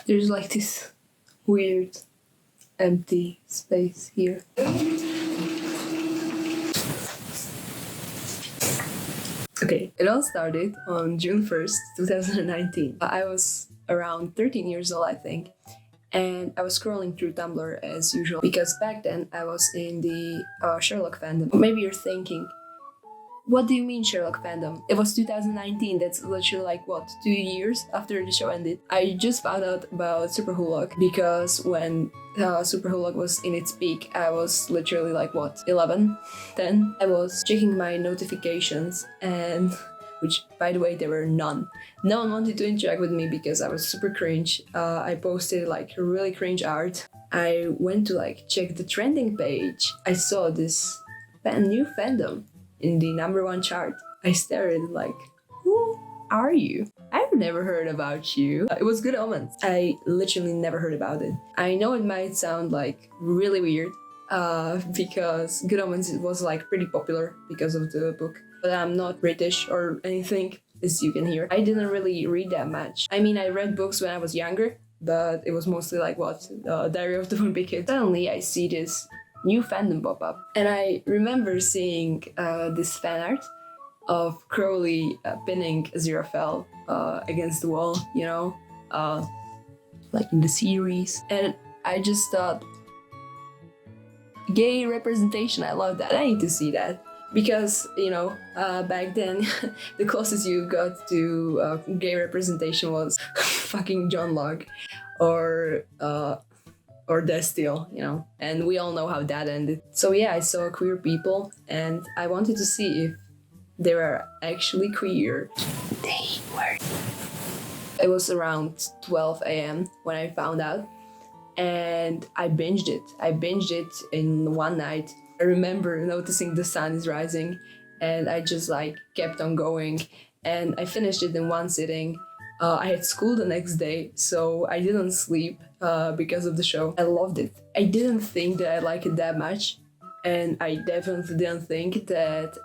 There's like this weird empty space here. Okay, it all started on June 1st, 2019. I was around 13 years old, I think, and I was scrolling through Tumblr as usual because back then I was in the Sherlock fandom. Maybe you're thinking, what do you mean Sherlock fandom? It was 2019, that's literally like, what, 2 years after the show ended? I just found out about Super Hulock because when Super Hulock was in its peak, I was literally like, what, 11, 10? I was checking my notifications and, which by the way, there were none. No one wanted to interact with me because I was super cringe. I posted like really cringe art. I went to like check the trending page. I saw this new fandom in the #1 chart. I stared like, who are you? I've never heard about you. It was Good Omens. I literally never heard about it. I know it might sound like really weird because Good Omens was like pretty popular because of the book. But I'm not British or anything, as you can hear. I didn't really read that much. I mean, I read books when I was younger, but it was mostly like what? Diary of the Wimpy Kid. Suddenly I see this new fandom pop up. And I remember seeing this fan art of Crowley pinning Aziraphale against the wall, you know, like in the series. And I just thought, gay representation, I love that. I need to see that. Because, you know, back then, the closest you got to gay representation was fucking John Locke or Destil, you know, and we all know how that ended. So yeah, I saw queer people and I wanted to see if they were actually queer. They were. It was around 12 a.m. when I found out and I binged it. I binged it in one night. I remember noticing the sun is rising and I just like kept on going and I finished it in one sitting. I had school the next day, so I didn't sleep because of the show. I loved it. I didn't think that I liked it that much, and I definitely didn't think that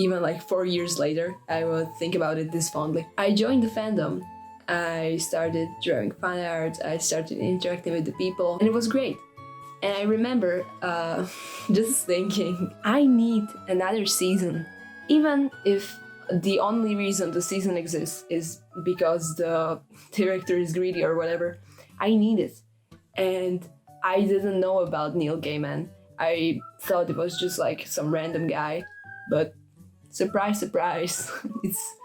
even like 4 years later, I would think about it this fondly. I joined the fandom. I started drawing fan art. I started interacting with the people, and it was great. And I remember just thinking, I need another season, even if the only reason the season exists is because the director is greedy or whatever. I need it. And I didn't know about Neil Gaiman. I thought it was just like some random guy, but surprise, surprise, it's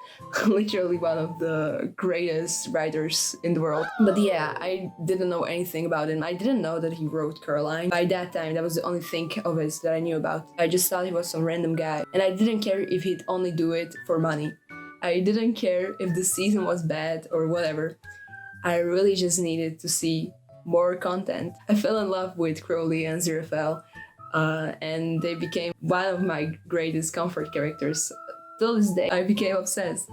literally one of the greatest writers in the world. But yeah, I didn't know anything about him. I didn't know that he wrote Caroline. By that time, that was the only thing of his that I knew about. I just thought he was some random guy. And I didn't care if he'd only do it for money. I didn't care if the season was bad or whatever. I really just needed to see more content. I fell in love with Crowley and Aziraphale, and they became one of my greatest comfort characters. Till this day, I became obsessed.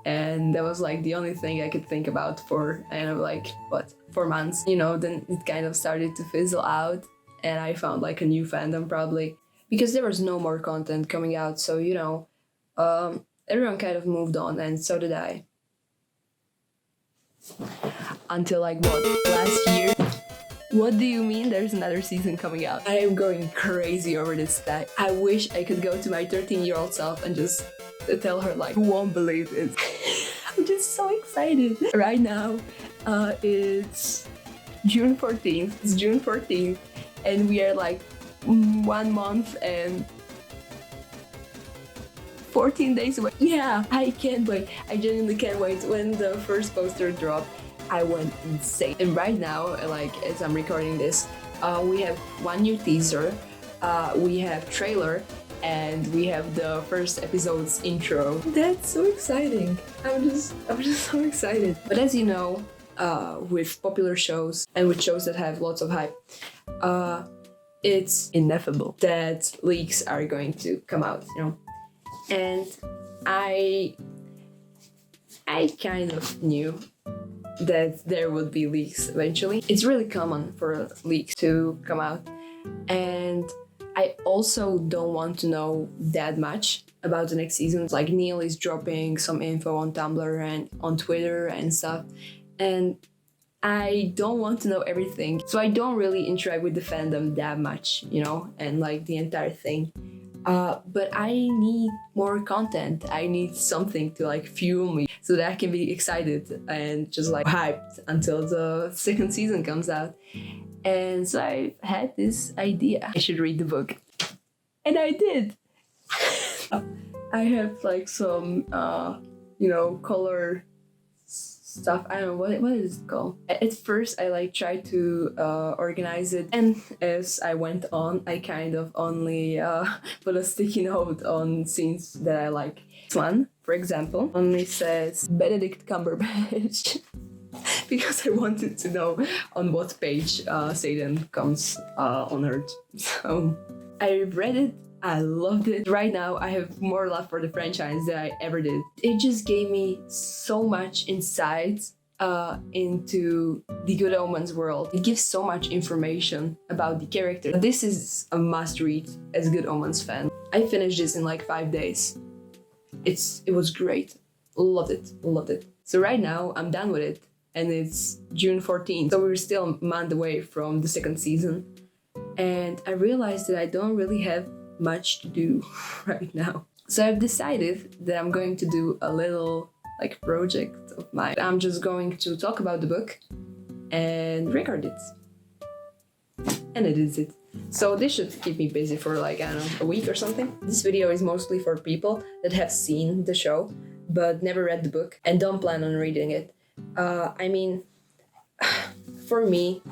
And that was like the only thing I could think about for, I don't know, like, 4 months. You know, then it kind of started to fizzle out and I found like a new fandom probably. Because there was no more content coming out, so, you know, everyone kind of moved on and so did I. Until like, what, last year? What do you mean there's another season coming out? I am going crazy over this fact. I wish I could go to my 13-year-old self and just tell her like, who won't believe it? I'm just so excited. Right now, it's June 14th. It's June 14th and we are like 1 month and 14 days away. Yeah, I can't wait. I genuinely can't wait. When the first poster dropped, I went insane. And right now, like as I'm recording this, we have one new teaser, we have trailer, and we have the first episode's intro. That's so exciting. I'm just so excited. But as you know, with popular shows and with shows that have lots of hype, it's inevitable that leaks are going to come out, you know. And I kind of knew that there would be leaks eventually. It's really common for leaks to come out. And I also don't want to know that much about the next season. Like Neil is dropping some info on Tumblr and on Twitter and stuff. And I don't want to know everything, so I don't really interact with the fandom that much, you know, and like the entire thing. But I need more content. I need something to like fuel me so that I can be excited and just like hyped until the second season comes out. And so I had this idea. I should read the book. And I did. I have like some, color stuff. I don't know what is it called. At first, I like tried to organize it, and as I went on, I kind of only put a sticky note on scenes that I like. This one, for example, only says Benedict Cumberbatch. Because I wanted to know on what page Satan comes on Earth. So I read it, I loved it. Right now I have more love for the franchise than I ever did. It just gave me so much insight into the Good Omens world. It gives so much information about the character. This is a must read as a Good Omens fan. I finished this in like 5 days. It was great. Loved it. So right now I'm done with it. And it's June 14th, so we're still a month away from the second season. And I realized that I don't really have much to do right now. So I've decided that I'm going to do a little like project of mine. I'm just going to talk about the book and record it. And it is it. So this should keep me busy for like, I don't know, a week or something. This video is mostly for people that have seen the show, but never read the book and don't plan on reading it. For me,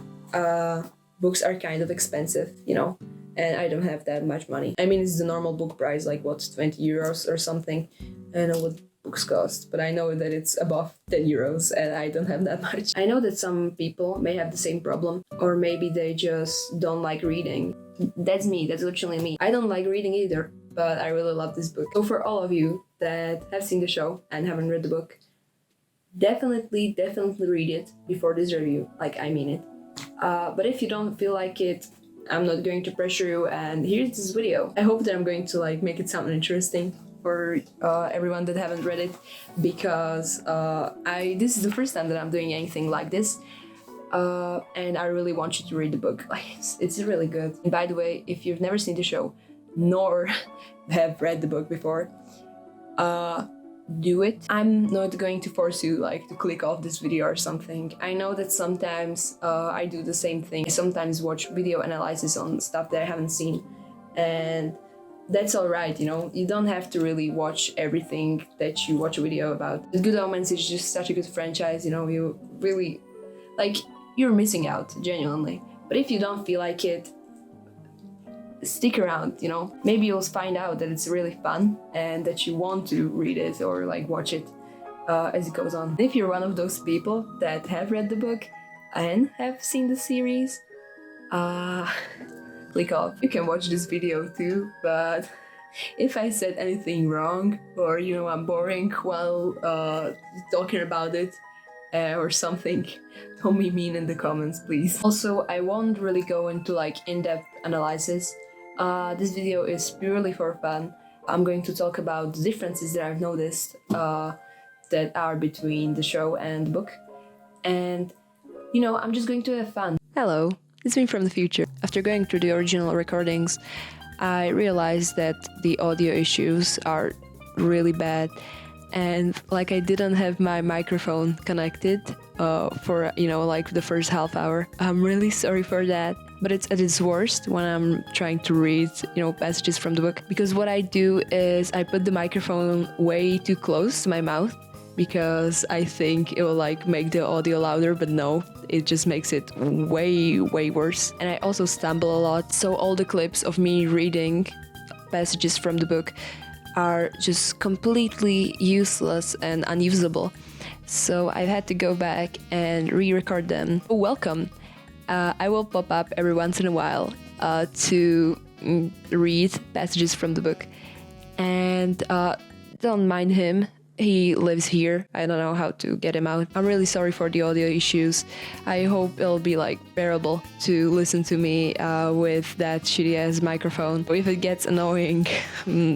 books are kind of expensive, you know, and I don't have that much money. I mean, it's the normal book price, like what, 20 euros or something. I know what books cost, but I know that it's above 10 euros and I don't have that much. I know that some people may have the same problem, or maybe they just don't like reading. That's me, that's literally me. I don't like reading either, but I really love this book. So for all of you that have seen the show and haven't read the book, definitely read it before this review. Like, I mean it. But if you don't feel like it, I'm not going to pressure you, and here's this video. I hope that I'm going to like make it sound interesting for everyone that haven't read it, because this is the first time that I'm doing anything like this, and I really want you to read the book. Like, it's really good. And by the way, if you've never seen the show nor have read the book before, do it. I'm not going to force you like to click off this video or something. I know that sometimes I do the same thing. I sometimes watch video analysis on stuff that I haven't seen, and that's alright, you know. You don't have to really watch everything that you watch a video about. The Good Omens is just such a good franchise, you know. You really, like, you're missing out, genuinely. But if you don't feel like it, stick around, you know. Maybe you'll find out that it's really fun and that you want to read it or like watch it as it goes on. If you're one of those people that have read the book and have seen the series, click off. You can watch this video too, but if I said anything wrong, or you know, I'm boring while talking about it or something, don't be mean in the comments, please. Also, I won't really go into like in-depth analysis. This video is purely for fun. I'm going to talk about the differences that I've noticed that are between the show and the book. And, you know, I'm just going to have fun. Hello, it's me from the future. After going through the original recordings, I realized that the audio issues are really bad. And like, I didn't have my microphone connected for, you know, like the first half hour. I'm really sorry for that. But it's at its worst when I'm trying to read, you know, passages from the book. Because what I do is I put the microphone way too close to my mouth, because I think it will like make the audio louder, but no, it just makes it way worse. And I also stumble a lot, so all the clips of me reading passages from the book are just completely useless and unusable. So I've had to go back and re-record them. Welcome. I will pop up every once in a while to read passages from the book. And don't mind him he lives here. I don't know how to get him out. I'm really sorry for the audio issues. I hope it'll be like bearable to listen to me with that shitty ass microphone. If it gets annoying,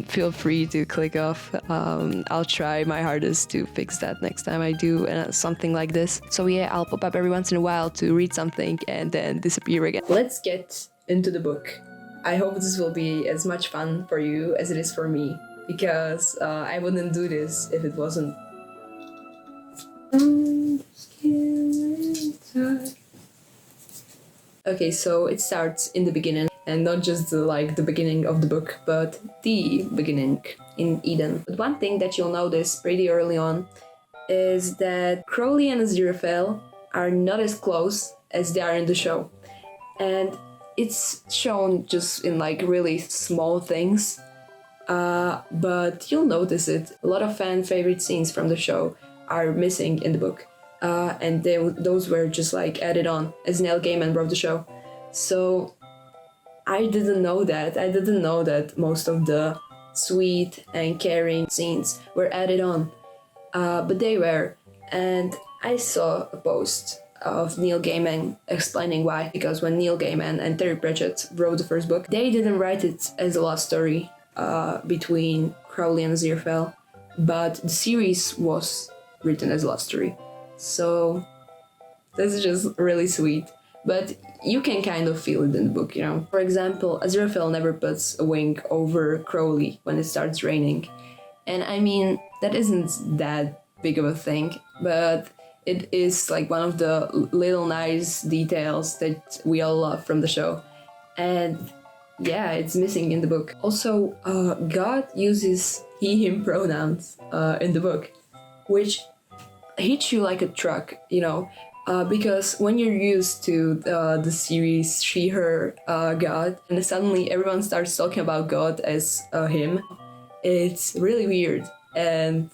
feel free to click off. I'll try my hardest to fix that next time I do something like this. So yeah, I'll pop up every once in a while to read something and then disappear again. Let's get into the book. I hope this will be as much fun for you as it is for me, because I wouldn't do this if it wasn't. Okay, so it starts in the beginning, and not just the beginning of the book, but the beginning in Eden. But one thing that you'll notice pretty early on is that Crowley and Aziraphale are not as close as they are in the show. And it's shown just in like really small things, but you'll notice it. A lot of fan favorite scenes from the show are missing in the book, and those were just like added on as Neil Gaiman wrote the show. So I didn't know that. I didn't know that most of the sweet and caring scenes were added on, but they were. And I saw a post of Neil Gaiman explaining why. Because when Neil Gaiman and Terry Pratchett wrote the first book, they didn't write it as a love story between Crowley and Aziraphale, but the series was written as a love story. So that's just really sweet. But you can kind of feel it in the book, you know. For example, Aziraphale never puts a wing over Crowley when it starts raining. And I mean, that isn't that big of a thing, but it is like one of the little nice details that we all love from the show. And yeah, it's missing in the book. Also, God uses he/him pronouns in the book, which hits you like a truck, you know, because when you're used to the series she/her God, and suddenly everyone starts talking about God as him, it's really weird. And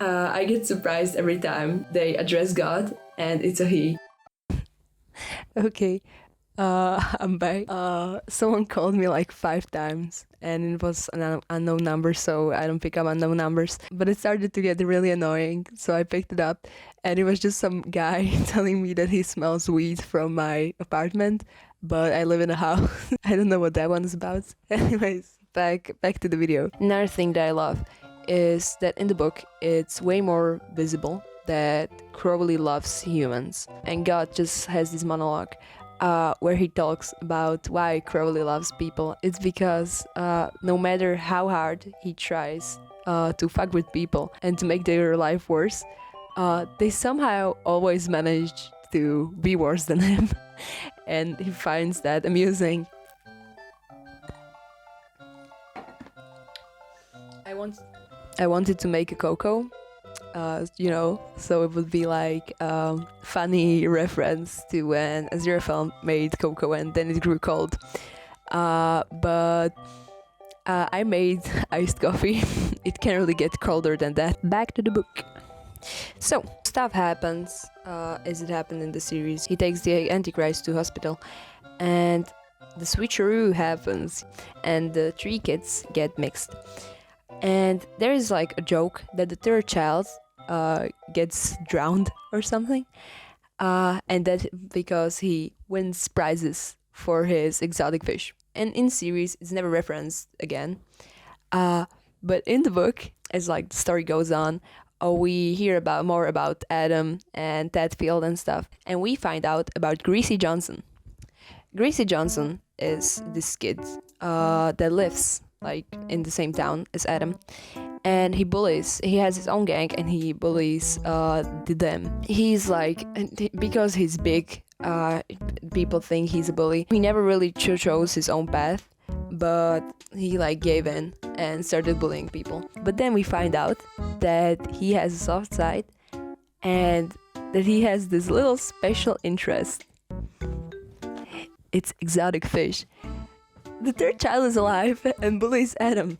I get surprised every time they address God and it's a he. Okay, I'm back. Someone called me like 5 times and it was an unknown number, so I don't pick up unknown numbers. But it started to get really annoying, so I picked it up and it was just some guy telling me that he smells weed from my apartment, but I live in a house. I don't know what that one is about. Anyways, back to the video. Another thing that I love is that in the book it's way more visible that Crowley loves humans, and God just has this monologue where he talks about why Crowley loves people. It's because no matter how hard he tries to fuck with people and to make their life worse, they somehow always manage to be worse than him. And he finds that amusing. I wanted to make a cocoa, you know, so it would be like funny reference to when Aziraphale made cocoa and then it grew cold. But I made iced coffee. It can't really get colder than that. Back to the book. So, stuff happens as it happened in the series. He takes the Antichrist to hospital and the switcheroo happens and the 3 kids get mixed. And there is like a joke that the 3rd child gets drowned or something, and that because he wins prizes for his exotic fish. And in series, it's never referenced again. But in the book, as like the story goes on, we hear more about Adam and Tadfield and stuff, and we find out about Greasy Johnson. Greasy Johnson is this kid that lives like in the same town as Adam, and he has his own gang and he bullies them. He's like, because he's big, people think he's a bully. He never really chose his own path, but he like gave in and started bullying people. But then we find out that he has a soft side and that he has this little special interest. It's exotic fish. The 3rd child is alive and bullies Adam.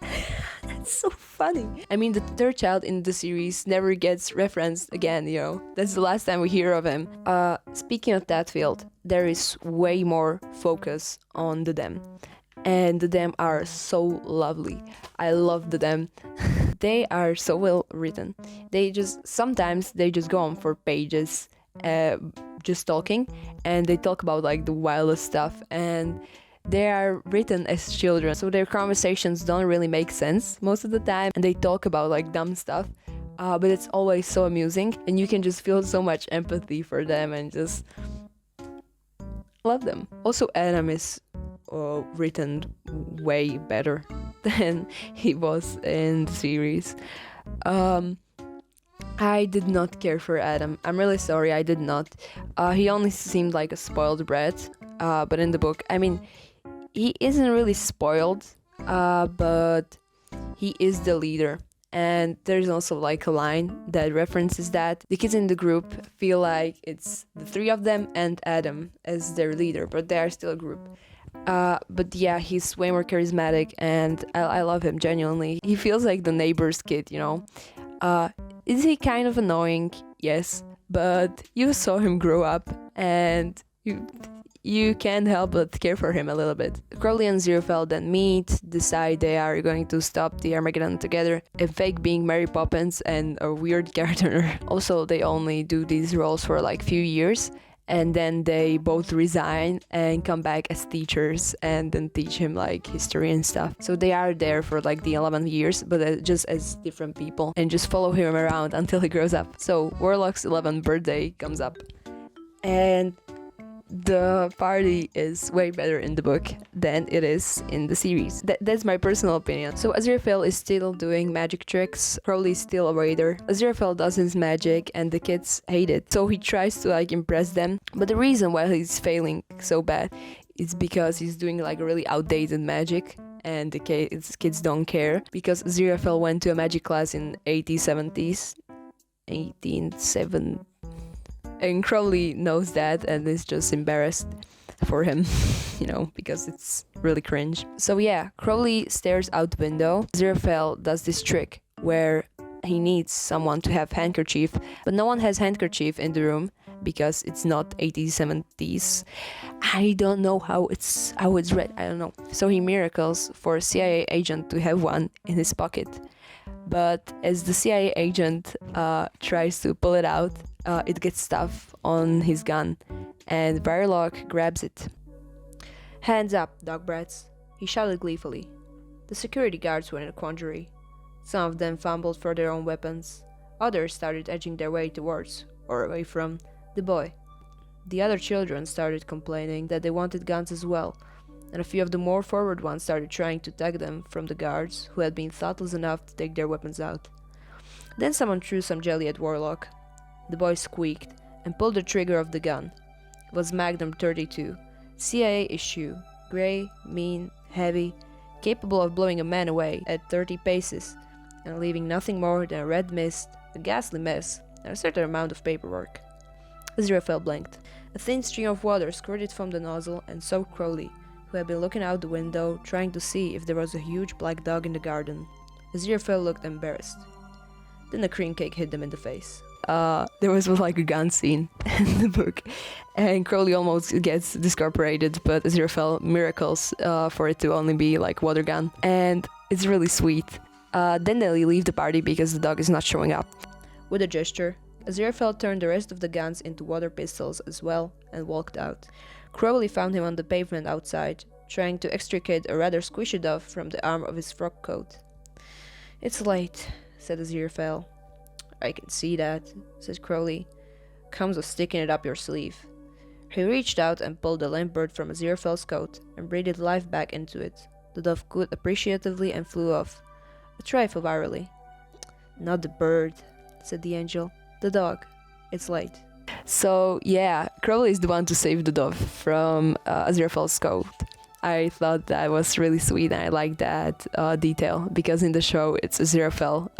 That's so funny. I mean, the 3rd child in the series never gets referenced again, you know. That's the last time we hear of him. Speaking of Tadfield, there is way more focus on the them. And the them are so lovely. I love the them. they are so well written. Sometimes they just go on for pages, just talking, and they talk about like the wildest stuff, and they are written as children, so their conversations don't really make sense most of the time, and they talk about like dumb stuff, but it's always so amusing, and you can just feel so much empathy for them and just love them. Also, Adam is written way better than he was in the series. I did not care for Adam. I'm really sorry, I did not. He only seemed like a spoiled brat, but in the book, I mean, he isn't really spoiled, but he is the leader. And there's also like a line that references that. The kids in the group feel like it's the three of them and Adam as their leader, but they are still a group. But yeah, he's way more charismatic, and I love him genuinely. He feels like the neighbor's kid, you know. Is he kind of annoying? Yes, but you saw him grow up, and you can't help but care for him a little bit. Crowley and Aziraphale then meet, decide they are going to stop the Armageddon together, and fake being Mary Poppins and a weird gardener. Also, they only do these roles for like few years, and then they both resign and come back as teachers and then teach him like history and stuff. So they are there for like the 11 years, but just as different people, and just follow him around until he grows up. So Warlock's 11th birthday comes up, and the party is way better in the book than it is in the series. That's my personal opinion. So Aziraphale is still doing magic tricks, Crowley is still a raider. Aziraphale does his magic and the kids hate it, so he tries to like impress them, but the reason why he's failing so bad is because he's doing like really outdated magic, and the kids don't care, because Aziraphale went to a magic class in 1870s, and Crowley knows that and is just embarrassed for him, you know, because it's really cringe. So yeah, Crowley stares out the window. Aziraphale does this trick where he needs someone to have handkerchief, but no one has handkerchief in the room because it's not 1870s. I don't know how it's read, I don't know. So he miracles for a CIA agent to have one in his pocket. But as the CIA agent tries to pull it out, it gets stuff on his gun, and Warlock grabs it. "Hands up, dog brats," he shouted gleefully. The security guards were in a quandary. Some of them fumbled for their own weapons. Others started edging their way towards, or away from, the boy. The other children started complaining that they wanted guns as well, and a few of the more forward ones started trying to tag them from the guards, who had been thoughtless enough to take their weapons out. Then someone threw some jelly at Warlock. The boy squeaked and pulled the trigger of the gun. It was Magnum 32, CIA issue, grey, mean, heavy, capable of blowing a man away at 30 paces, and leaving nothing more than a red mist, a ghastly mess, and a certain amount of paperwork. Aziraphale blinked. A thin stream of water squirted from the nozzle and soaked Crowley, who had been looking out the window, trying to see if there was a huge black dog in the garden. Aziraphale looked embarrassed. Then a cream cake hit them in the face. There was like a gun scene in the book, and Crowley almost gets discorporated, but Aziraphale miracles for it to only be like water gun, and it's really sweet. Then they leave the party because the dog is not showing up. With a gesture, Aziraphale turned the rest of the guns into water pistols as well and walked out. Crowley found him on the pavement outside, trying to extricate a rather squishy dove from the arm of his frock coat. "It's late," said Aziraphale. "I can see that," said Crowley. "Comes of sticking it up your sleeve." He reached out and pulled the limp bird from Aziraphale's coat and breathed life back into it. The dove cooed appreciatively and flew off, a trifle wearily. "Not the bird," said the angel. "The dog. It's late." So yeah, Crowley is the one to save the dove from Aziraphale's coat. I thought that was really sweet, and I like that detail, because in the show it's Aziraphale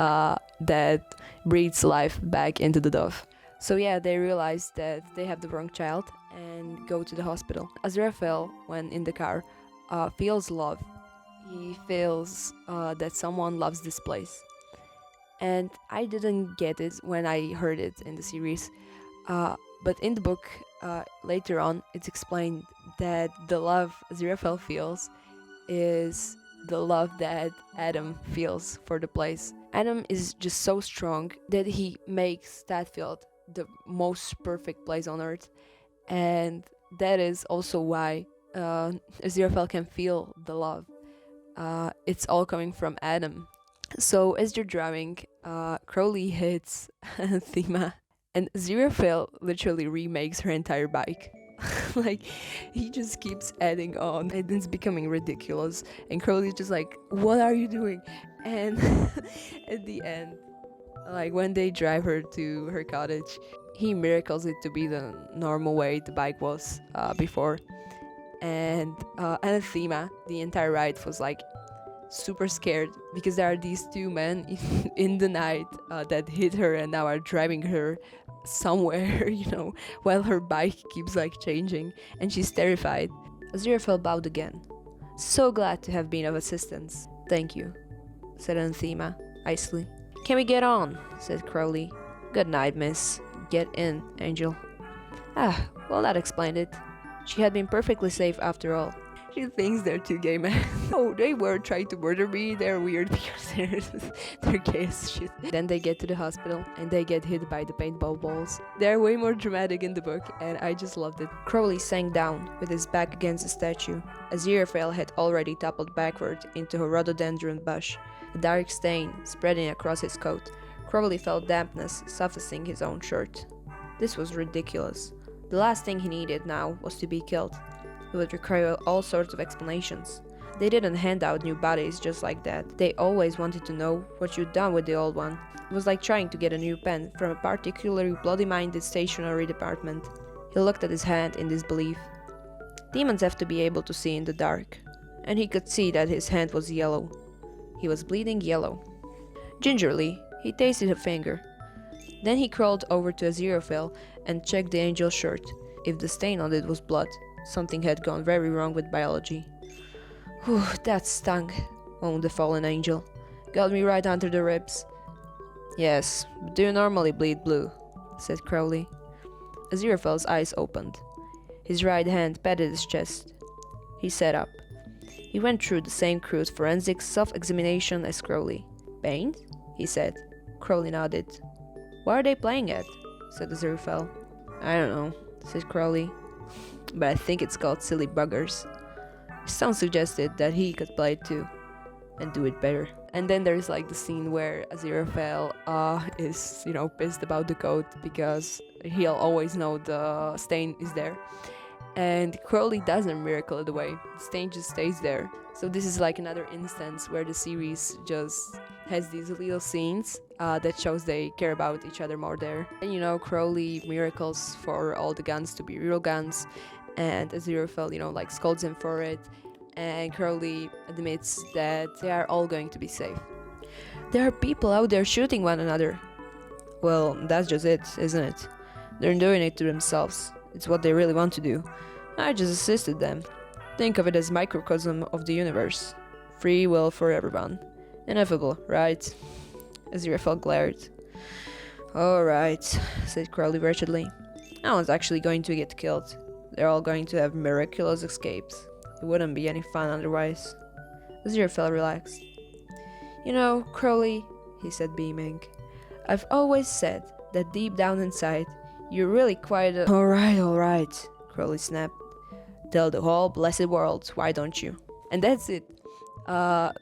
that breathes life back into the dove. So yeah, they realize that they have the wrong child and go to the hospital. Aziraphale, when in the car, feels love. He feels that someone loves this place. And I didn't get it when I heard it in the series, but in the book later on it's explained that the love Aziraphale feels is the love that Adam feels for the place. Adam is just so strong that he makes Statfield the most perfect place on earth, and that is also why Aziraphale can feel the love. It's all coming from Adam. So as they're driving, Crowley hits Anathema, and Aziraphale literally remakes her entire bike. Like, he just keeps adding on, and it's becoming ridiculous. And Crowley's just like, "What are you doing?" And at the end, like when they drive her to her cottage, he miracles it to be the normal way the bike was before. And Anathema, the entire ride, was like super scared because there are these two men in the night that hit her and now are driving her somewhere, while her bike keeps like changing, and she's terrified. Aziraphale bowed again. "So glad to have been of assistance." "Thank you," said Anathema icily. "Can we get on?" said Crowley. "Good night, miss." "Get in, Angel." Well, that explained it. She had been perfectly safe after all. She thinks they're two gay men. Oh, they were trying to murder me. They're weird because they're gay as shit. Then they get to the hospital and they get hit by the paintball balls. They're way more dramatic in the book, and I just loved it. Crowley sank down with his back against the statue. Aziraphale had already toppled backward into a rhododendron bush, a dark stain spreading across his coat. Crowley felt dampness sufficing his own shirt. This was ridiculous. The last thing he needed now was to be killed. It would require all sorts of explanations. They didn't hand out new bodies just like that. They always wanted to know what you'd done with the old one. It was like trying to get a new pen from a particularly bloody-minded stationery department. He looked at his hand in disbelief. Demons have to be able to see in the dark, and he could see that his hand was yellow. He was bleeding yellow. Gingerly, he tasted a finger. Then he crawled over to Aziraphale and checked the angel's shirt. If the stain on it was blood, something had gone very wrong with biology. "Whew, that stung," moaned the fallen angel. "Got me right under the ribs." "Yes, but do you normally bleed blue?" said Crowley. Aziraphale's eyes opened. His right hand patted his chest. He sat up. He went through the same crude forensic self-examination as Crowley. "Paint?" he said. Crowley nodded. "What are they playing at?" said Aziraphale. "I don't know," said Crowley, "but I think it's called Silly Buggers." His sound suggested that he could play it too, and do it better. And then there's like the scene where Aziraphale is, pissed about the coat because he'll always know the stain is there. And Crowley doesn't miracle it away. The stain just stays there. So this is like another instance where the series just has these little scenes that shows they care about each other more there. And Crowley miracles for all the guns to be real guns, and Aziraphale, scolds him for it, and Crowley admits that they are all going to be safe. "There are people out there shooting one another." "Well, that's just it, isn't it? They're doing it to themselves. It's what they really want to do. I just assisted them. Think of it as microcosm of the universe. Free will for everyone. Ineffable, right?" Aziraphale glared. "All right," said Crowley wretchedly. "No one's actually going to get killed. They're all going to have miraculous escapes. It wouldn't be any fun otherwise." Aziraphale relaxed. Crowley," he said, beaming, "I've always said that deep down inside, you're really quite a—" All right, Crowley snapped. "Tell the whole blessed world, why don't you?" And that's it.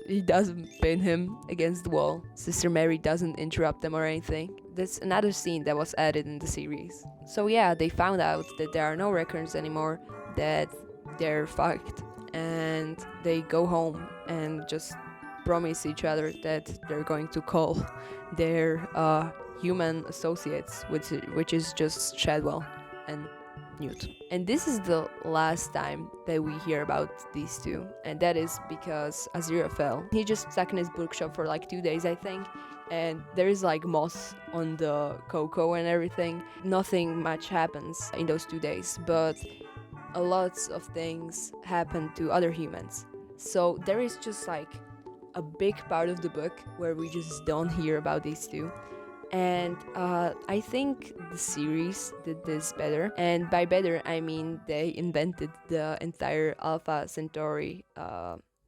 He doesn't pin him against the wall. Sister Mary doesn't interrupt them or anything. That's another scene that was added in the series. So yeah, they found out that there are no records anymore, that they're fucked, and they go home and just promise each other that they're going to call their human associates, which is just Shadwell and Newt. And this is the last time that we hear about these two, and that is because Aziraphale, he just stuck in his bookshop for like 2 days, I think, and there is like moss on the cocoa and everything. Nothing much happens in those 2 days, but a lot of things happen to other humans. So there is just like a big part of the book where we just don't hear about these two. And I think the series did this better. And by better, I mean they invented the entire Alpha Centauri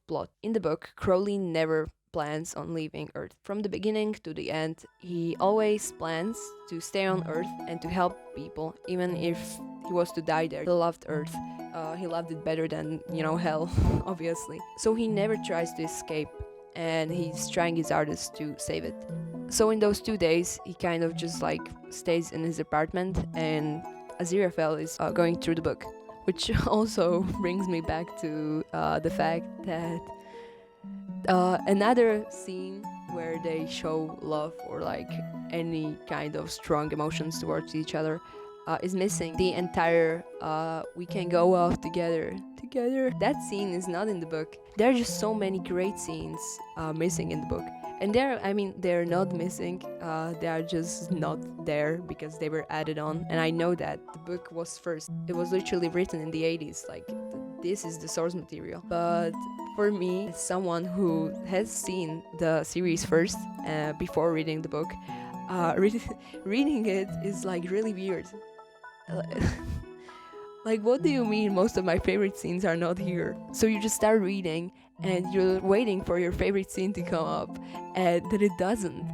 plot. In the book, Crowley never plans on leaving Earth. From the beginning to the end, he always plans to stay on Earth and to help people, even if he was to die there. He loved Earth. He loved it better than, hell, obviously. So he never tries to escape, and he's trying his hardest to save it. So in those 2 days, he kind of just stays in his apartment, and Aziraphale is going through the book. Which also brings me back to the fact that another scene where they show love or any kind of strong emotions towards each other is missing. The entire we can go off together. That scene is not in the book. There are just so many great scenes missing in the book. And they're not missing, they are just not there because they were added on. And I know that the book was first. It was literally written in the 80s, this is the source material. But for me, as someone who has seen the series first before reading the book, reading it is really weird. What do you mean most of my favorite scenes are not here? So you just start reading and you're waiting for your favorite scene to come up, and then it doesn't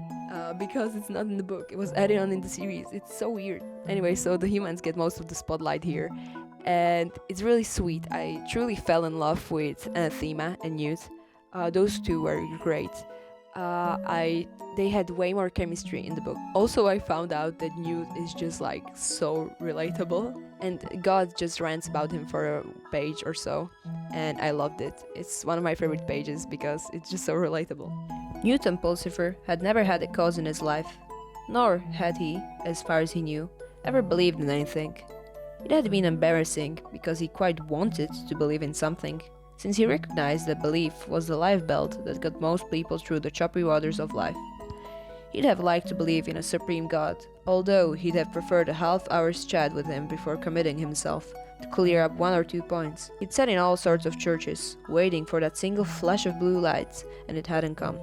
because it's not in the book. It was added on in the series. It's so weird. Anyway, so the humans get most of the spotlight here, and it's really sweet. I truly fell in love with Anathema and Newt. Those two were great. They had way more chemistry in the book. Also, I found out that Newt is just so relatable, and God just rants about him for a page or so, and I loved it. It's one of my favorite pages because it's just so relatable. Newt Pulsifer had never had a cause in his life, nor had he, as far as he knew, ever believed in anything. It had been embarrassing because he quite wanted to believe in something, since he recognized that belief was the lifebelt that got most people through the choppy waters of life. He'd have liked to believe in a supreme God, although he'd have preferred a half-hour's chat with him before committing himself, to clear up 1 or 2 points. He'd sat in all sorts of churches, waiting for that single flash of blue light, and it hadn't come.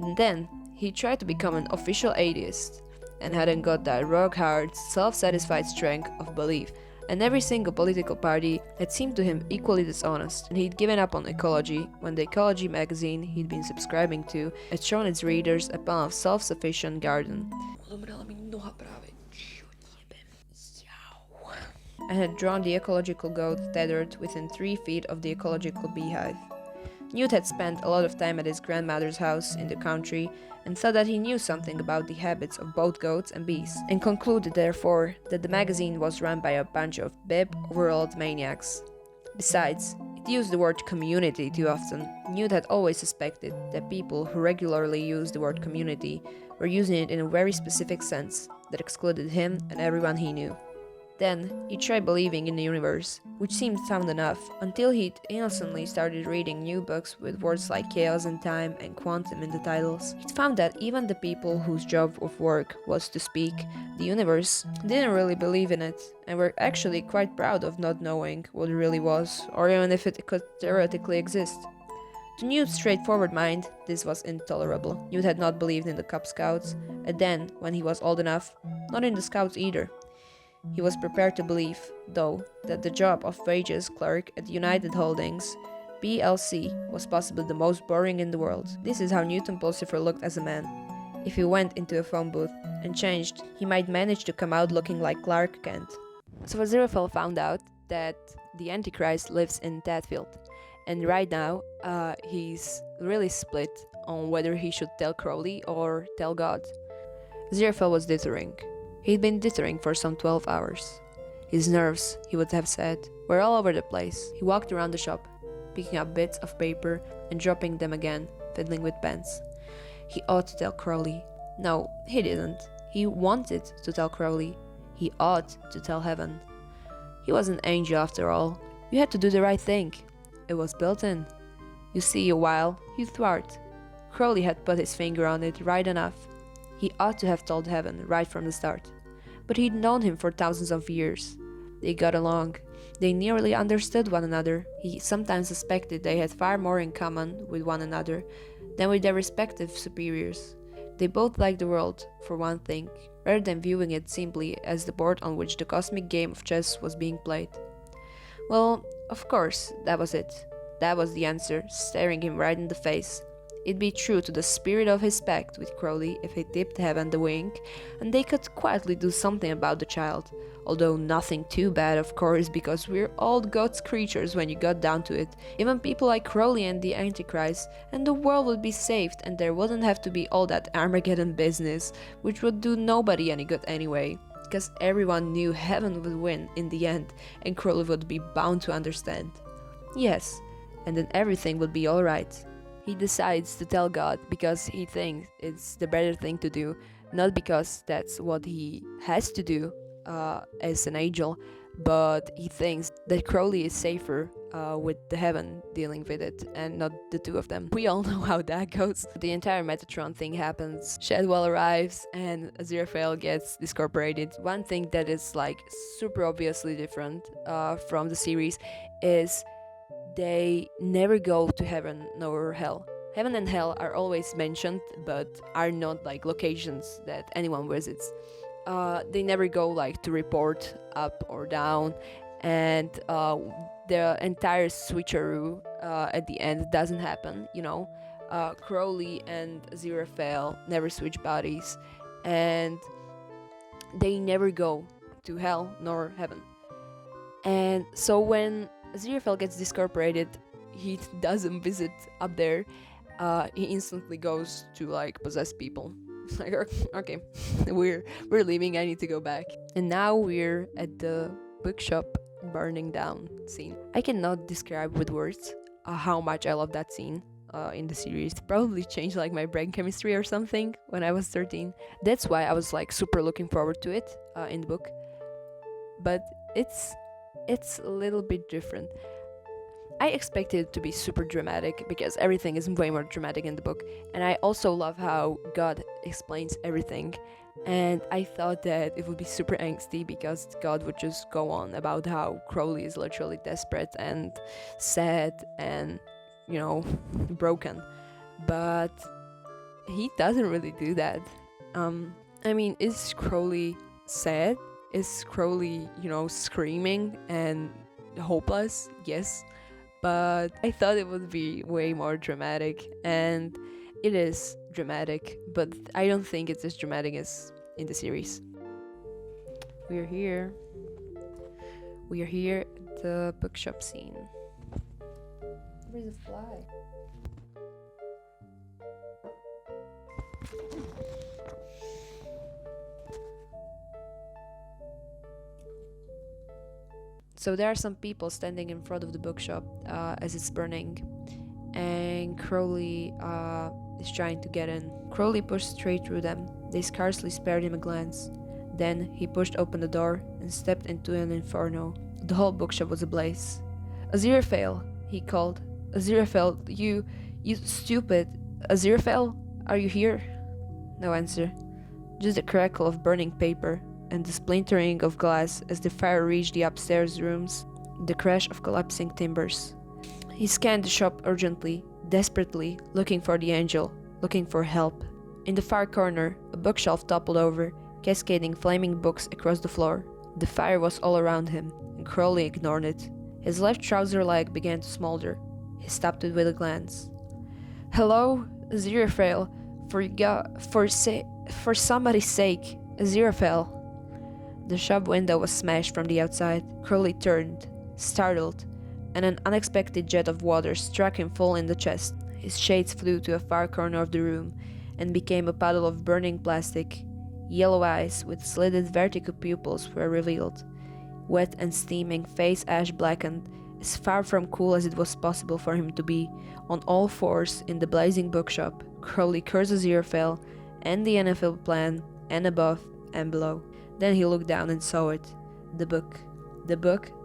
And then, he tried to become an official atheist, and hadn't got that rock-hard, self-satisfied strength of belief. And every single political party had seemed to him equally dishonest, and he'd given up on ecology when the ecology magazine he'd been subscribing to had shown its readers a plan of self-sufficient garden, and had drawn the ecological goat tethered within 3 feet of the ecological beehive. Newt had spent a lot of time at his grandmother's house in the country and thought that he knew something about the habits of both goats and bees, and concluded therefore that the magazine was run by a bunch of bib, overwrought maniacs. Besides, it used the word community too often. Newt had always suspected that people who regularly used the word community were using it in a very specific sense that excluded him and everyone he knew. Then, he tried believing in the universe, which seemed sound enough, until he'd innocently started reading new books with words like chaos and time and quantum in the titles. He'd found that even the people whose job of work was to speak the universe didn't really believe in it, and were actually quite proud of not knowing what it really was, or even if it could theoretically exist. To Newt's straightforward mind, this was intolerable. Newt had not believed in the Cub Scouts, and then, when he was old enough, not in the Scouts either. He was prepared to believe, though, that the job of wages clerk at United Holdings, PLC, was possibly the most boring in the world. This is how Newt Pulsifer looked as a man. If he went into a phone booth and changed, he might manage to come out looking like Clark Kent. So Aziraphale found out that the Antichrist lives in Tadfield, and right now he's really split on whether he should tell Crowley or tell God. Aziraphale was dithering. He'd been dithering for some 12 hours. His nerves, he would have said, were all over the place. He walked around the shop, picking up bits of paper and dropping them again, fiddling with pens. He ought to tell Crowley. No, he didn't. He wanted to tell Crowley. He ought to tell heaven. He was an angel after all. You had to do the right thing. It was built in. You see, a while, you thwart. Crowley had put his finger on it right enough. He ought to have told heaven right from the start. But he'd known him for thousands of years. They got along. They nearly understood one another. He sometimes suspected they had far more in common with one another than with their respective superiors. They both liked the world, for one thing, rather than viewing it simply as the board on which the cosmic game of chess was being played. Well, of course, that was it. That was the answer, staring him right in the face. It'd be true to the spirit of his pact with Crowley if he tipped heaven the wink, and they could quietly do something about the child. Although nothing too bad, of course, because we're all God's creatures when you got down to it. Even people like Crowley and the Antichrist, and the world would be saved, and there wouldn't have to be all that Armageddon business, which would do nobody any good anyway. Because everyone knew heaven would win in the end, and Crowley would be bound to understand. Yes, and then everything would be alright. He decides to tell God because he thinks it's the better thing to do, not because that's what he has to do as an angel, but he thinks that Crowley is safer with the heaven dealing with it and not the two of them. We all know how that goes. The entire Metatron thing happens. Shadwell arrives and Aziraphale gets discorporated. One thing that is like super obviously different from the series is they never go to heaven nor hell. Heaven and hell are always mentioned, but are not like locations that anyone visits. They never go like to report up or down, and the entire switcheroo at the end doesn't happen. Crowley and Aziraphale never switch bodies, and they never go to hell nor heaven. And so when Aziraphale gets discorporated, he doesn't visit up there. He instantly goes to like possess people. It's like, okay, we're leaving. I need to go back. And now we're at the bookshop burning down scene. I cannot describe with words how much I love that scene in the series. It probably changed like my brain chemistry or something when I was 13. That's why I was like super looking forward to it in the book. But it's a little bit different. I expected it to be super dramatic because everything is way more dramatic in the book, and I also love how God explains everything, and I thought that it would be super angsty because God would just go on about how Crowley is literally desperate and sad and, broken, but he doesn't really do that. Is Crowley sad? Is Crowley, screaming and hopeless? Yes. But I thought it would be way more dramatic, and it is dramatic, but I don't think it's as dramatic as in the series. We're here at the bookshop scene. Where's the fly? So there are some people standing in front of the bookshop as it's burning, and Crowley is trying to get in. Crowley pushed straight through them. They scarcely spared him a glance. Then he pushed open the door and stepped into an inferno. The whole bookshop was ablaze. "Aziraphale," he called. "Aziraphale, you stupid. Aziraphale, are you here?" No answer. Just the crackle of burning paper and the splintering of glass as the fire reached the upstairs rooms, the crash of collapsing timbers. He scanned the shop urgently, desperately, looking for the angel, looking for help. In the far corner, a bookshelf toppled over, cascading flaming books across the floor. The fire was all around him, and Crowley ignored it. His left trouser leg began to smolder. He stopped it with a glance. "Hello, Aziraphale, for somebody's sake, Aziraphale." The shop window was smashed from the outside. Crowley turned, startled, and an unexpected jet of water struck him full in the chest. His shades flew to a far corner of the room and became a puddle of burning plastic. Yellow eyes with slitted vertical pupils were revealed. Wet and steaming, face ash blackened, as far from cool as it was possible for him to be, on all fours in the blazing bookshop, Crowley cursed Aziraphale and the Anathema plan, and above and below. Then he looked down and saw it. The book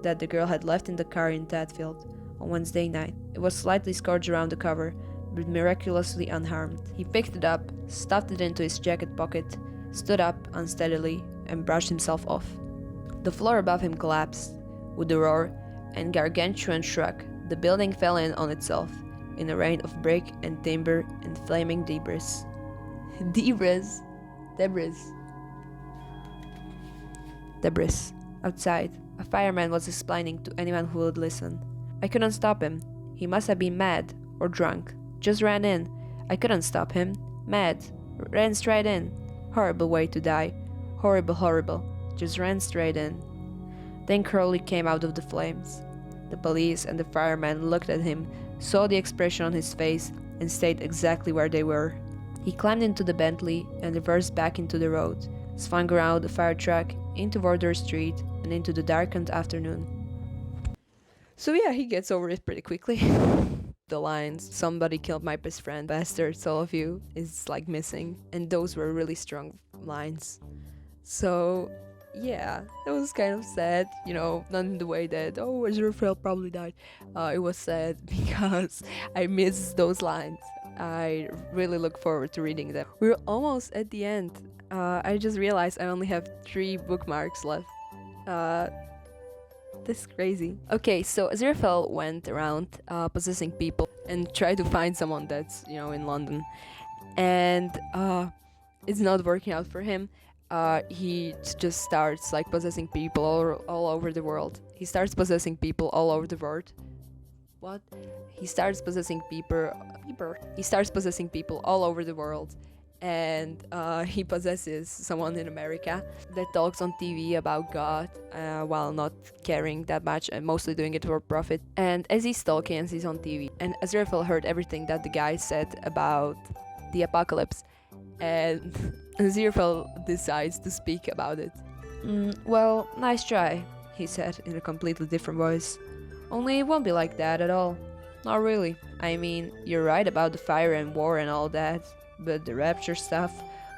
that the girl had left in the car in Tadfield on Wednesday night. It was slightly scorched around the cover, but miraculously unharmed. He picked it up, stuffed it into his jacket pocket, stood up unsteadily, and brushed himself off. The floor above him collapsed. With a roar and gargantuan shrug, the building fell in on itself, in a rain of brick and timber and flaming debris. Debris. Outside, a fireman was explaining to anyone who would listen. "I couldn't stop him. He must have been mad or drunk. Just ran in. I couldn't stop him. Mad. Ran straight in. Horrible way to die. Horrible, horrible. Just ran straight in. Then Crowley came out of the flames. The police and the firemen looked at him, saw the expression on his face, and stayed exactly where they were. He climbed into the Bentley and reversed back into the road, swung around the fire truck, into Wardour Street, and into the darkened afternoon. So yeah, he gets over it pretty quickly. The lines, "somebody killed my best friend, bastards, all of you," is like missing, and those were really strong lines. So yeah, it was kind of sad, not in the way that, oh, Aziraphale probably died. It was sad because I miss those lines. I really look forward to reading them. We're almost at the end. I just realized I only have 3 bookmarks left. This is crazy. Okay, so Aziraphale went around possessing people and tried to find someone that's, in London. And it's not working out for him. He just starts like possessing people all over the world. He starts possessing people all over the world. What? He starts possessing people. He starts possessing people all over the world, and he possesses someone in America that talks on TV about God, while not caring that much and mostly doing it for profit. And as he's talking, and he's on TV, and Aziraphale heard everything that the guy said about the apocalypse, and Aziraphale decides to speak about it. Well, nice try, he said in a completely different voice. Only it won't be like that at all. Not really. I mean, you're right about the fire and war and all that, but the rapture stuff,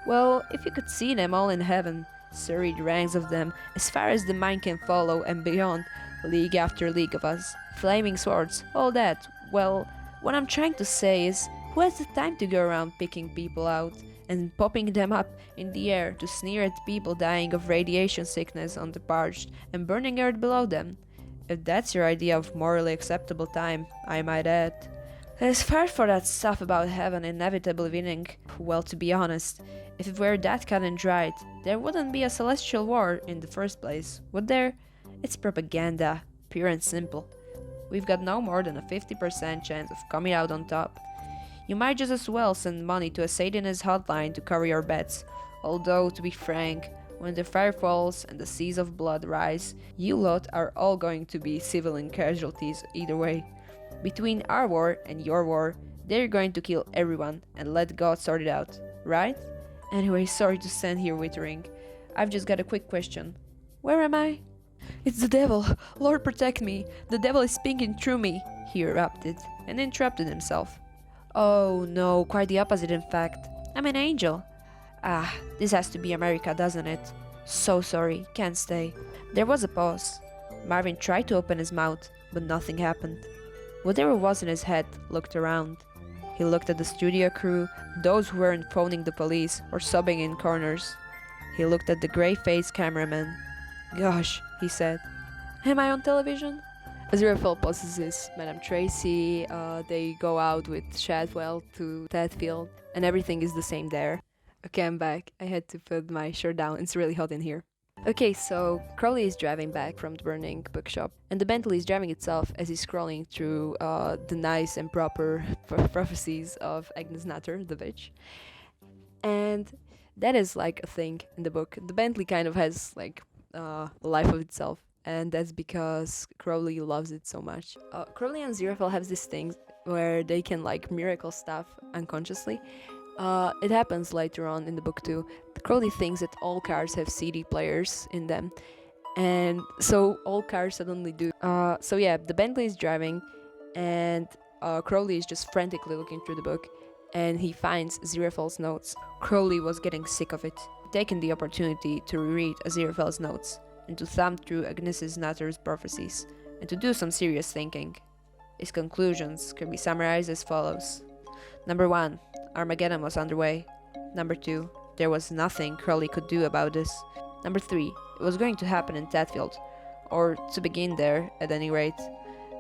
well, if you could see them all in heaven, serried ranks of them, as far as the mind can follow and beyond, league after league of us, flaming swords, all that, well, what I'm trying to say is, who has the time to go around picking people out and popping them up in the air to sneer at people dying of radiation sickness on the parched and burning earth below them? If that's your idea of morally acceptable time, I might add. As far for that stuff about heaven inevitably winning, well, to be honest, if it were that cut and dried, there wouldn't be a celestial war in the first place, would there? It's propaganda, pure and simple. We've got no more than a 50% chance of coming out on top. You might just as well send money to a Satanist hotline to cover your bets, although, to be frank, when the fire falls and the seas of blood rise, you lot are all going to be civilian casualties either way. Between our war and your war, they're going to kill everyone and let God sort it out, right? Anyway, sorry to stand here wittering. I've just got a quick question. Where am I? It's the devil! Lord protect me! The devil is speaking through me! He erupted, and interrupted himself. Oh no, quite the opposite in fact. I'm an angel. Ah, this has to be America, doesn't it? So sorry, can't stay. There was a pause. Marvin tried to open his mouth, but nothing happened. Whatever was in his head looked around. He looked at the studio crew, those who weren't phoning the police or sobbing in corners. He looked at the grey-faced cameraman. Gosh, he said. Am I on television? Aziraphale possesses Madame Tracy, they go out with Shadwell to Tedfield, and everything is the same there. Okay, I'm back. I had to put my shirt down. It's really hot in here. Okay, so Crowley is driving back from the burning bookshop, and the Bentley is driving itself as he's scrolling through the nice and proper prophecies of Agnes Nutter, the witch. And that is like a thing in the book. The Bentley kind of has like a life of itself, and that's because Crowley loves it so much. Crowley and Aziraphale have this thing where they can like miracle stuff unconsciously. It happens later on in the book too. Crowley thinks that all cars have CD players in them, and so all cars suddenly do. So yeah, the Bentley is driving, and Crowley is just frantically looking through the book, and he finds Aziraphale's notes. Crowley was getting sick of it, taking the opportunity to reread Aziraphale's notes, and to thumb through Agnes Nutter's prophecies, and to do some serious thinking. His conclusions can be summarized as follows. Number 1. Armageddon was underway. Number 2. There was nothing Crowley could do about this. Number 3. It was going to happen in Tedfield, or to begin there, at any rate.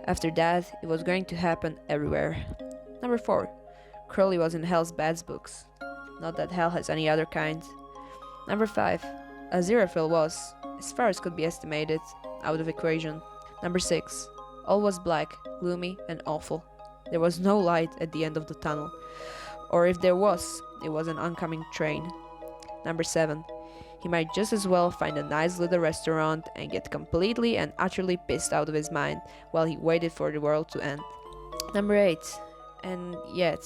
After that, it was going to happen everywhere. Number 4. Crowley was in Hell's Bad books. Not that Hell has any other kind. Number 5. Aziraphale was, as far as could be estimated, out of equation. Number 6. All was black, gloomy, and awful. There was no light at the end of the tunnel. Or if there was, it was an oncoming train. Number 7. He might just as well find a nice little restaurant and get completely and utterly pissed out of his mind while he waited for the world to end. Number 8. And yet.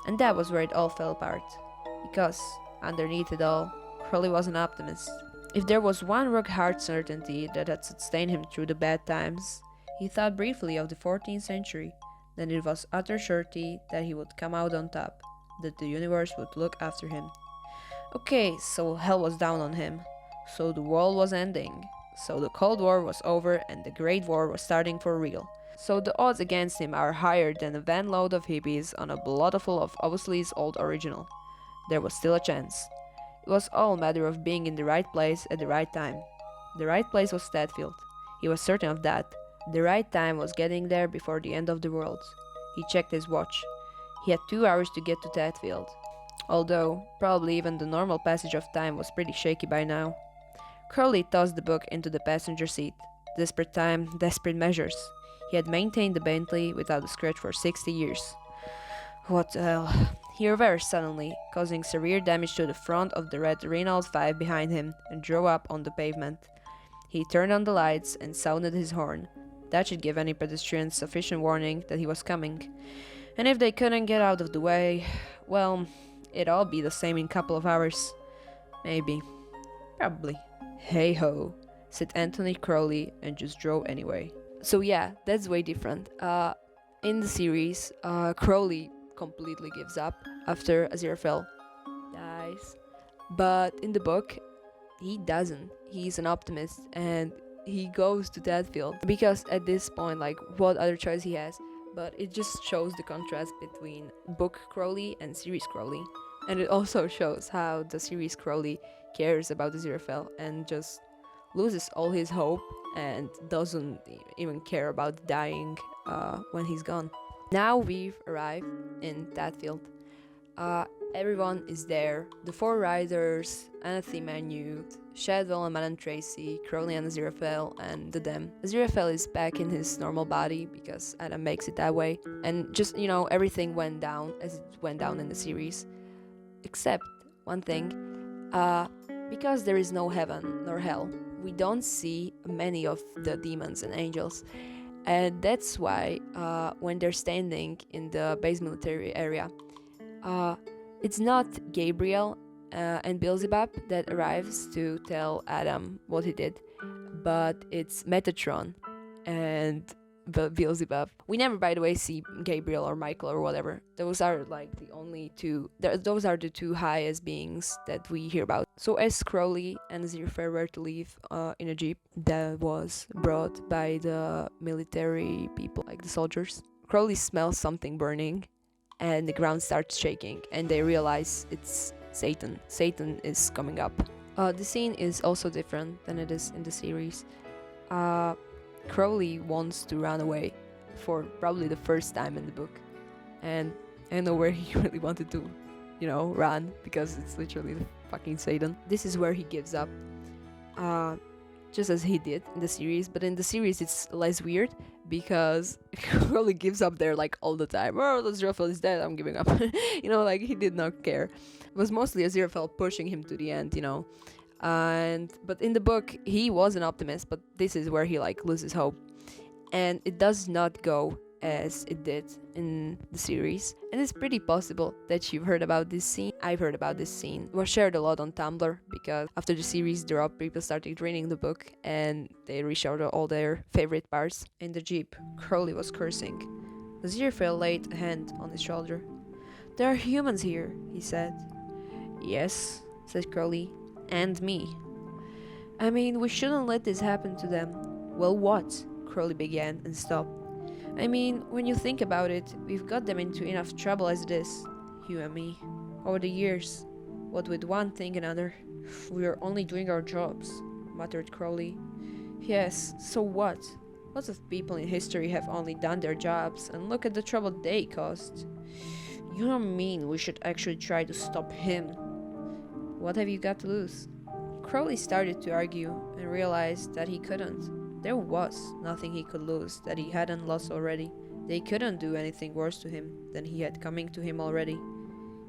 And that was where it all fell apart. Because, underneath it all, Crowley was an optimist. If there was one rock-hard certainty that had sustained him through the bad times, he thought briefly of the 14th century, then it was utter surety that he would come out on top, that the universe would look after him. Okay, so hell was down on him. So the world was ending. So the Cold War was over and the Great War was starting for real. So the odds against him are higher than a van load of hippies on a blotter full of Owsley's old original. There was still a chance. It was all a matter of being in the right place at the right time. The right place was Tadfield. He was certain of that. The right time was getting there before the end of the world. He checked his watch. He had 2 hours to get to Tadfield. Although, probably even the normal passage of time was pretty shaky by now. Crowley tossed the book into the passenger seat. Desperate time, desperate measures. He had maintained the Bentley without a scratch for 60 years. What the hell? He reversed suddenly, causing severe damage to the front of the red Renault 5 behind him, and drove up on the pavement. He turned on the lights and sounded his horn. That should give any pedestrians sufficient warning that he was coming. And if they couldn't get out of the way, well, it'd all be the same in a couple of hours. Maybe. Probably. Hey-ho, said Anthony Crowley and just drove anyway. So yeah, that's way different. In the series, Crowley completely gives up after Aziraphale dies. But in the book, he doesn't. He's an optimist and he goes to Tadfield. Because at this point, like, what other choice he has? But it just shows the contrast between book Crowley and series Crowley. And it also shows how the series Crowley cares about Aziraphale and just loses all his hope and doesn't even care about dying when he's gone. Now we've arrived in Tadfield. Everyone is there. The 4 riders, Anathema and Newt, Shadwell and Madame Tracy, Crowley and Aziraphale, and the Dem. Aziraphale is back in his normal body because Adam makes it that way. And just, everything went down as it went down in the series. Except one thing, because there is no heaven nor hell, we don't see many of the demons and angels. And that's why when they're standing in the base military area, it's not Gabriel and Beelzebub that arrives to tell Adam what he did, but it's Metatron and Beelzebub. We never, by the way, see Gabriel or Michael or whatever. Those are like the only two. Those are the 2 highest beings that we hear about. So as Crowley and Aziraphale were to leave in a jeep that was brought by the military people, like the soldiers, Crowley smells something burning, and the ground starts shaking, and they realize it's Satan. Satan is coming up. The scene is also different than it is in the series. Crowley wants to run away for probably the first time in the book, and I know where he really wanted to, run, because it's literally the fucking Satan. This is where he gives up, just as he did in the series, but in the series it's less weird because Crowley gives up there like all the time. Oh, Aziraphale is dead, I'm giving up. Like he did not care. It was mostly Aziraphale pushing him to the end, but in the book he was an optimist, but this is where he like loses hope, and it does not go as it did in the series. And it's pretty possible that you've heard about this scene. I've heard about this scene. It was shared a lot on Tumblr because after the series dropped, people started reading the book and they reshowed all their favorite parts. In the jeep, Crowley was cursing. Aziraphale laid a hand on his shoulder. "There are humans here," he said. "Yes," said Crowley. "And me." "I mean, we shouldn't let this happen to them." "Well, what?" Crowley began and stopped. "I mean, when you think about it, we've got them into enough trouble as it is. You and me. Over the years. What with one thing and another. We are only doing our jobs," muttered Crowley. "Yes, so what? Lots of people in history have only done their jobs, and look at the trouble they caused." "You don't mean we should actually try to stop him?" "What have you got to lose?" Crowley started to argue and realized that he couldn't. There was nothing he could lose that he hadn't lost already. They couldn't do anything worse to him than he had coming to him already.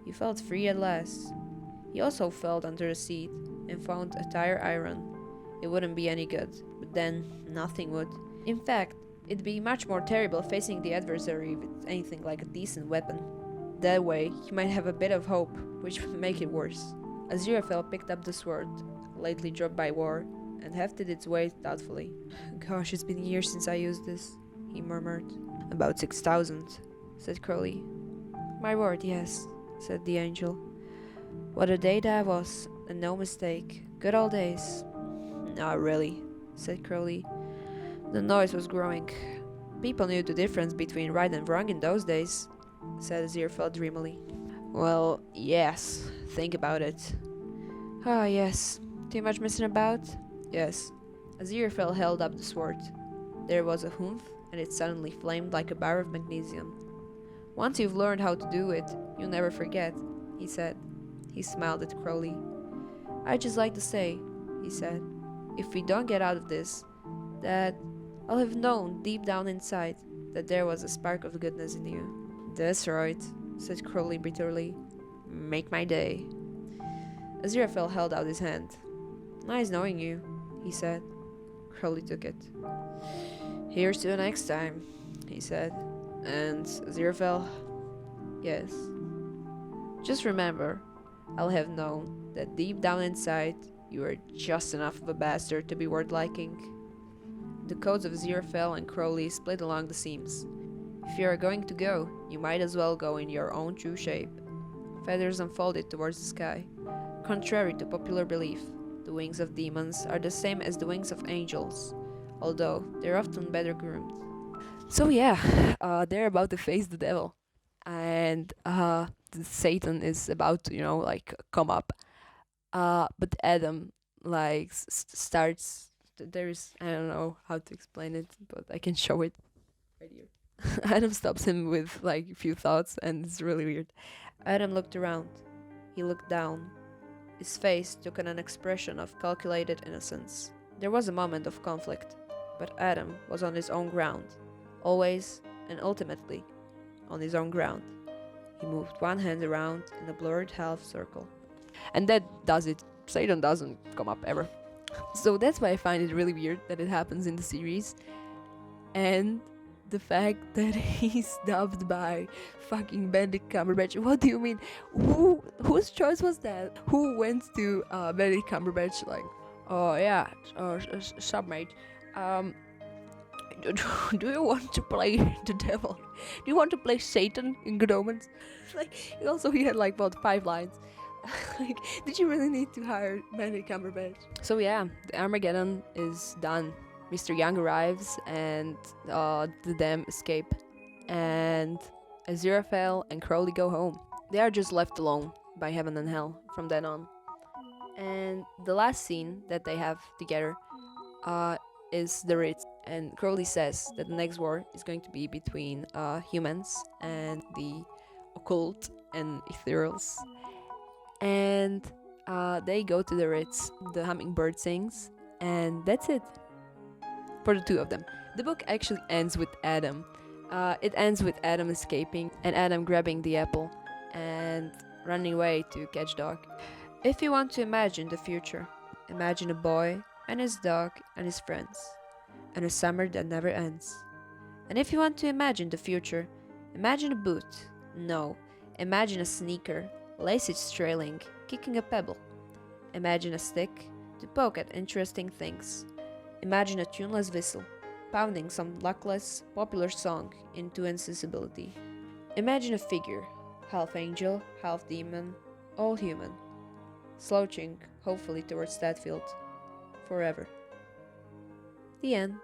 He felt free at last. He also felt under the seat and found a tire iron. It wouldn't be any good, but then nothing would. In fact, it'd be much more terrible facing the adversary with anything like a decent weapon. That way, he might have a bit of hope, which would make it worse. Aziraphale picked up the sword, lately dropped by war, and hefted its weight thoughtfully. Gosh, it's been years since I used this, he murmured. About 6,000, said Crowley. My word, yes, said the angel. What a day that was, and no mistake. Good old days. Not really, said Crowley. The noise was growing. People knew the difference between right and wrong in those days, said Aziraphale dreamily. Well, yes, think about it. Ah, yes. Too much messing about? Yes. Aziraphale held up the sword. There was a humph, and it suddenly flamed like a bar of magnesium. Once you've learned how to do it, you'll never forget, he said. He smiled at Crowley. I'd just like to say, he said, if we don't get out of this, that I'll have known deep down inside that there was a spark of goodness in you. That's right, said Crowley bitterly. Make my day. Aziraphale held out his hand. Nice knowing you, he said. Crowley took it. Here's to the next time, he said. And Aziraphale? Yes. Just remember, I'll have known that deep down inside you are just enough of a bastard to be worth liking. The coats of Aziraphale and Crowley split along the seams. If you are going to go, you might as well go in your own true shape. Feathers unfolded towards the sky. Contrary to popular belief, the wings of demons are the same as the wings of angels, although they're often better groomed. So yeah, they're about to face the devil, and Satan is about to come up. But Adam starts. There's I don't know how to explain it, but I can show it right here. Adam stops him with a few thoughts, and it's really weird. Adam looked around. He looked down. His face took on an expression of calculated innocence. There was a moment of conflict, but Adam was on his own ground, always and ultimately on his own ground. He moved one hand around in a blurred half circle. And that does it. Satan doesn't come up ever. So that's why I find it really weird that it happens in the series. And the fact that he's dubbed by fucking Benedict Cumberbatch. What do you mean? Whose choice was that? Who went to Benedict Cumberbatch oh yeah, submate. Do you want to play the devil? Do you want to play Satan in Good Omens? He had 5 lines. Did you really need to hire Benedict Cumberbatch? So yeah, the Armageddon is done. Mr. Young arrives and the Dam escape, and Aziraphale and Crowley go home. They are just left alone by heaven and hell from then on. And the last scene that they have together is the Ritz. And Crowley says that the next war is going to be between humans and the occult and ethereals. And they go to the Ritz. The hummingbird sings, and that's it for the two of them. The book actually ends with Adam. It ends with Adam escaping and Adam grabbing the apple and running away to catch dog. If you want to imagine the future, imagine a boy and his dog and his friends, and a summer that never ends. And if you want to imagine the future, imagine a boot. No, imagine a sneaker, laces trailing, kicking a pebble. Imagine a stick to poke at interesting things. Imagine a tuneless whistle, pounding some luckless, popular song into insensibility. Imagine a figure, half angel, half demon, all human, slouching, hopefully towards that field, forever. The end.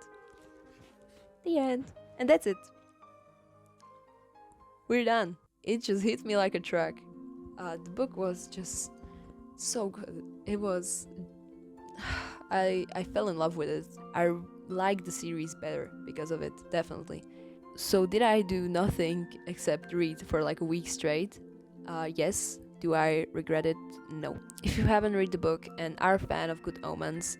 The end. And that's it. We're done. It just hit me like a truck. The book was just so good. It was... I fell in love with it. I liked the series better because of it, definitely. So did I do nothing except read for a week straight? Yes. Do I regret it? No. If you haven't read the book and are a fan of Good Omens,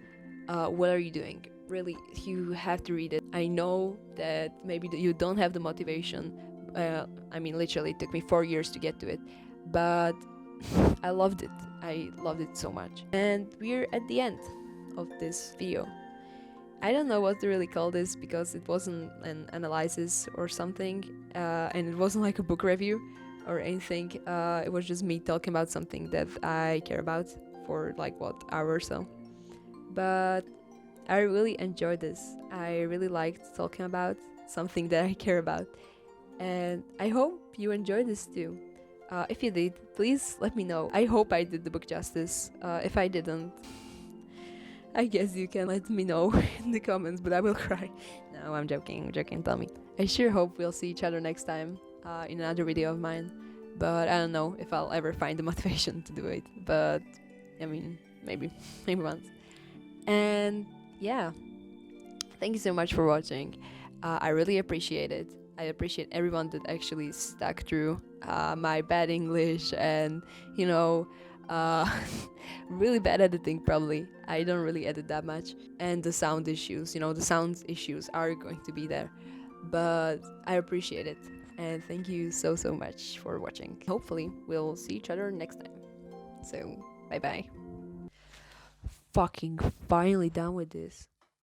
what are you doing? really, you have to read it. I know that maybe you don't have the motivation. I mean, literally, it took me 4 years to get to it, but I loved it. I loved it so much. And we're at the end of this video. I don't know what to really call this because it wasn't an analysis or something, and it wasn't like a book review or anything. It was just me talking about something that I care about for like hour or so. But I really enjoyed this. I really liked talking about something that I care about, and I hope you enjoyed this too. If you did, please let me know. I hope I did the book justice. If I didn't, I guess you can let me know in the comments, but I will cry. No, I'm joking, tell me. I sure hope we'll see each other next time in another video of mine, but I don't know if I'll ever find the motivation to do it, but I mean, maybe once. And yeah, thank you so much for watching. I really appreciate it. I appreciate everyone that actually stuck through my bad English and, really bad editing probably. I don't really edit that much. And the sound issues, the sound issues are going to be there. But I appreciate it. And thank you so much for watching. Hopefully we'll see each other next time. So, bye-bye. Fucking finally done with this.